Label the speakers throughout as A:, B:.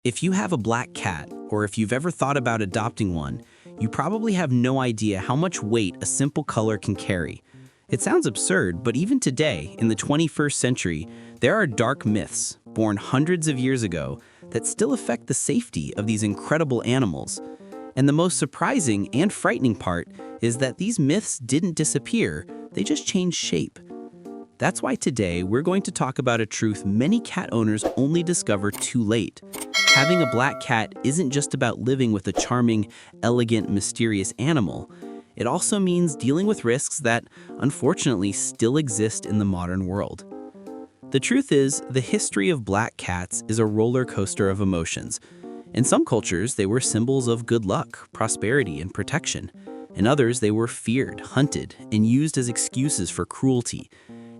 A: If you have a black cat, or if you've ever thought about adopting one, you probably have no idea how much weight a simple color can carry. It sounds absurd, but even today, in the 21st century, there are dark myths, born hundreds of years ago, that still affect the safety of these incredible animals. And the most surprising and frightening part is that these myths didn't disappear, they just changed shape. That's why today we're going to talk about a truth many cat owners only discover too late. Having a black cat isn't just about living with a charming, elegant, mysterious animal. It also means dealing with risks that, unfortunately, still exist in the modern world. The truth is, the history of black cats is a roller coaster of emotions. In some cultures, they were symbols of good luck, prosperity, and protection. In others, they were feared, hunted, and used as excuses for cruelty.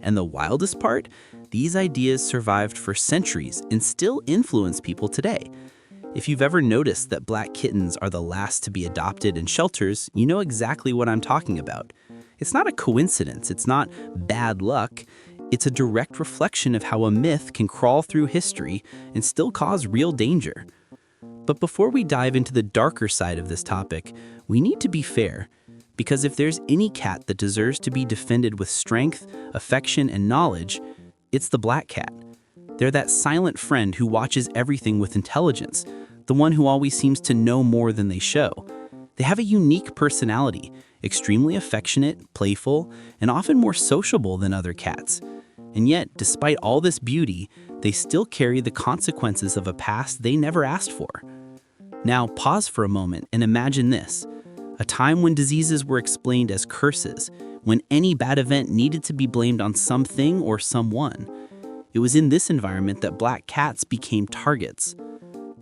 A: And the wildest part? These ideas survived for centuries and still influence people today. If you've ever noticed that black kittens are the last to be adopted in shelters, you know exactly what I'm talking about. It's not a coincidence, it's not bad luck. It's a direct reflection of how a myth can crawl through history and still cause real danger. But before we dive into the darker side of this topic, we need to be fair. Because if there's any cat that deserves to be defended with strength, affection, and knowledge, it's the black cat. They're that silent friend who watches everything with intelligence, the one who always seems to know more than they show. They have a unique personality, extremely affectionate, playful, and often more sociable than other cats. And yet, despite all this beauty, they still carry the consequences of a past they never asked for. Now, pause for a moment and imagine this. A time when diseases were explained as curses, when any bad event needed to be blamed on something or someone. It was in this environment that black cats became targets.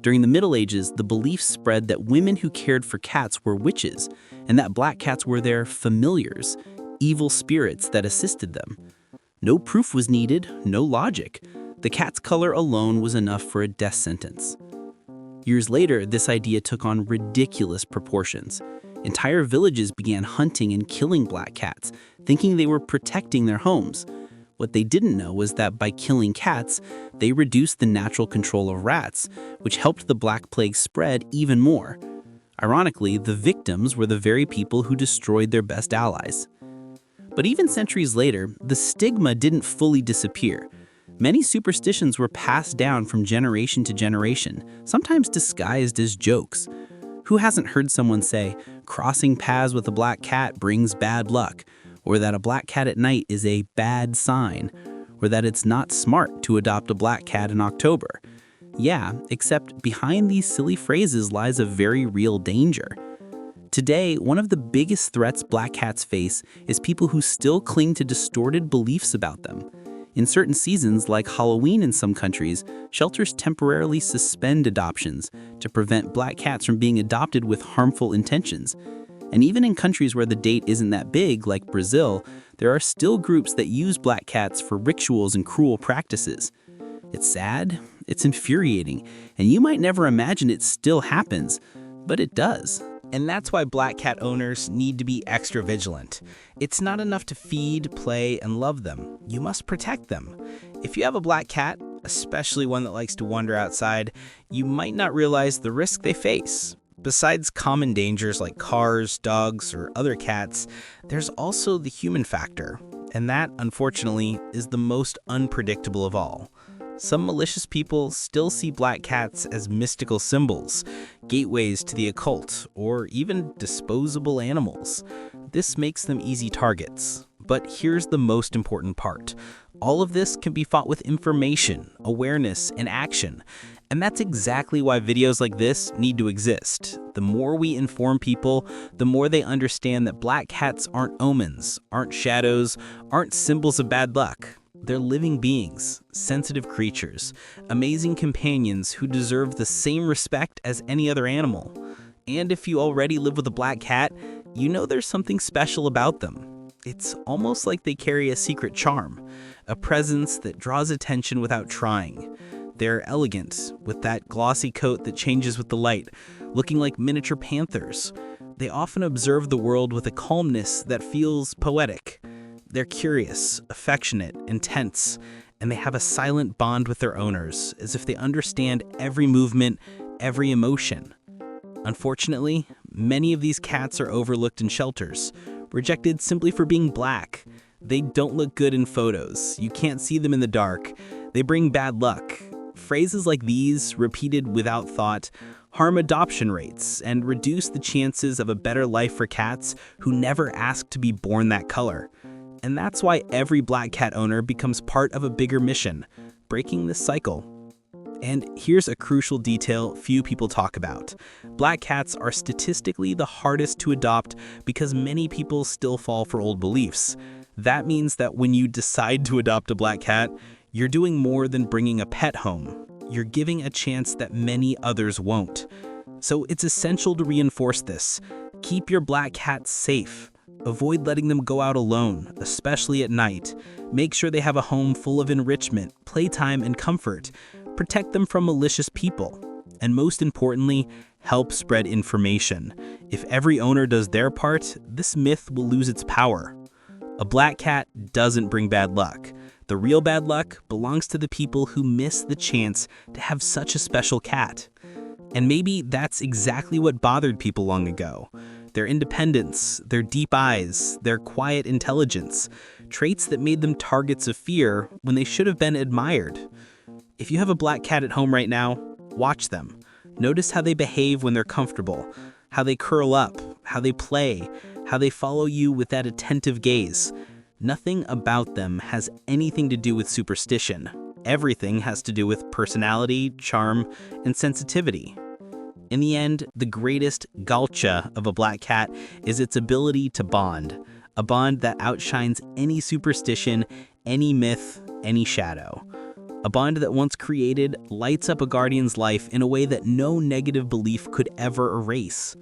A: During the Middle Ages, the belief spread that women who cared for cats were witches, and that black cats were their familiars, evil spirits that assisted them. No proof was needed, no logic. The cat's color alone was enough for a death sentence. Years later, this idea took on ridiculous proportions. Entire villages began hunting and killing black cats, thinking they were protecting their homes. What they didn't know was that by killing cats, they reduced the natural control of rats, which helped the Black Plague spread even more. Ironically, the victims were the very people who destroyed their best allies. But even centuries later, the stigma didn't fully disappear. Many superstitions were passed down from generation to generation, sometimes disguised as jokes. Who hasn't heard someone say, crossing paths with a black cat brings bad luck, or that a black cat at night is a bad sign, or that it's not smart to adopt a black cat in October? Yeah, except behind these silly phrases lies a very real danger. Today, one of the biggest threats black cats face is people who still cling to distorted beliefs about them. In certain seasons, like Halloween in some countries, shelters temporarily suspend adoptions to prevent black cats from being adopted with harmful intentions. And even in countries where the date isn't that big, like Brazil, there are still groups that use black cats for rituals and cruel practices. It's sad, it's infuriating, and you might never imagine it still happens, but it does.
B: And that's why black cat owners need to be extra vigilant. It's not enough to feed, play, and love them. You must protect them. If you have a black cat, especially one that likes to wander outside, you might not realize the risk they face. Besides common dangers like cars, dogs, or other cats, there's also the human factor. And that, unfortunately, is the most unpredictable of all. Some malicious people still see black cats as mystical symbols, gateways to the occult, or even disposable animals. This makes them easy targets. But here's the most important part. All of this can be fought with information, awareness, and action. And that's exactly why videos like this need to exist. The more we inform people, the more they understand that black cats aren't omens, aren't shadows, aren't symbols of bad luck. They're living beings, sensitive creatures, amazing companions who deserve the same respect as any other animal. And if you already live with a black cat, you know there's something special about them. It's almost like they carry a secret charm, a presence that draws attention without trying. They're elegant, with that glossy coat that changes with the light, looking like miniature panthers. They often observe the world with a calmness that feels poetic. They're curious, affectionate, intense, and they have a silent bond with their owners, as if they understand every movement, every emotion. Unfortunately, many of these cats are overlooked in shelters, rejected simply for being black. They don't look good in photos. You can't see them in the dark. They bring bad luck. Phrases like these, repeated without thought, harm adoption rates and reduce the chances of a better life for cats who never asked to be born that color. And that's why every black cat owner becomes part of a bigger mission, breaking this cycle. And here's a crucial detail few people talk about. Black cats are statistically the hardest to adopt because many people still fall for old beliefs. That means that when you decide to adopt a black cat, you're doing more than bringing a pet home. You're giving a chance that many others won't. So it's essential to reinforce this. Keep your black cats safe. Avoid letting them go out alone, especially at night. Make sure they have a home full of enrichment, playtime, and comfort. Protect them from malicious people. And most importantly, help spread information. If every owner does their part, this myth will lose its power. A black cat doesn't bring bad luck. The real bad luck belongs to the people who miss the chance to have such a special cat. And maybe that's exactly what bothered people long ago. Their independence, their deep eyes, their quiet intelligence, traits that made them targets of fear when they should have been admired. If you have a black cat at home right now, watch them. Notice how they behave when they're comfortable, how they curl up, how they play, how they follow you with that attentive gaze. Nothing about them has anything to do with superstition. Everything has to do with personality, charm, and sensitivity. In the end, the greatest gotcha of a black cat is its ability to bond, a bond that outshines any superstition, any myth, any shadow. A bond that once created lights up a guardian's life in a way that no negative belief could ever erase.